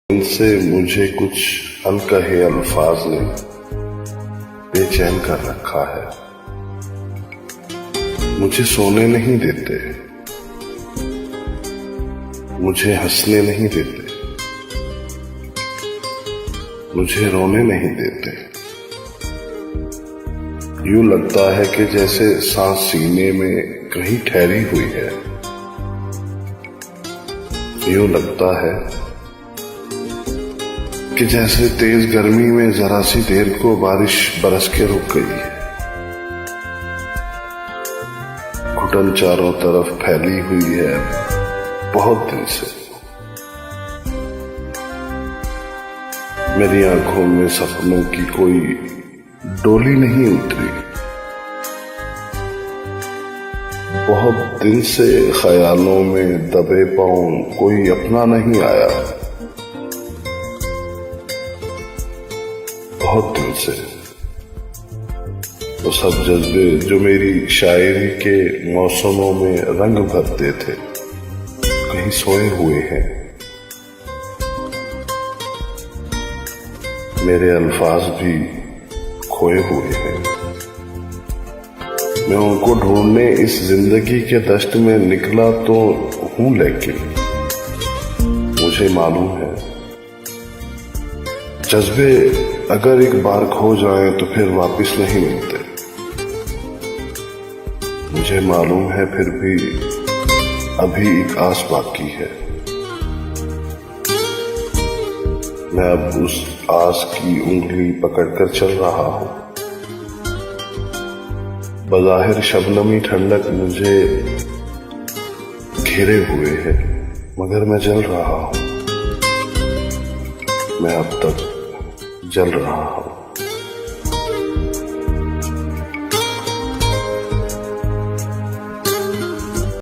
इनसे मुझे कुछ अनकहे अल्फाज ने बेचैन कर रखा है। मुझे सोने नहीं देते, मुझे हंसने नहीं देते, मुझे रोने नहीं देते। यूं लगता है कि जैसे सांस सीने में कहीं ठहरी हुई है। यूं लगता है कि जैसे तेज गर्मी में जरा सी देर को बारिश बरस के रुक गई है। घुटन चारों तरफ फैली हुई है बहुत दिन से। मेरी आंखों में सपनों की कोई डोली नहीं उतरी। बहुत दिन से ख्यालों में दबे पांव कोई अपना नहीं आया। बहुत दिन से वो सब जज्बे जो मेरी शायरी के मौसमों में रंग भरते थे कहीं सोए हुए हैं। मेरे अल्फाज भी खोए हुए हैं। मैं उनको ढूंढने इस जिंदगी के दश्त में निकला तो हूं, लेकिन मुझे मालूम है जज्बे अगर एक बार खो जाएं तो फिर वापस नहीं मिलते। मुझे मालूम है फिर भी अभी एक आस बाकी है। मैं अब उस आस की उंगली पकड़कर चल रहा हूं। बज़ाहिर शबनमी ठंडक मुझे घेरे हुए है, मगर मैं जल रहा हूं। मैं अब तक जल रहा हूं।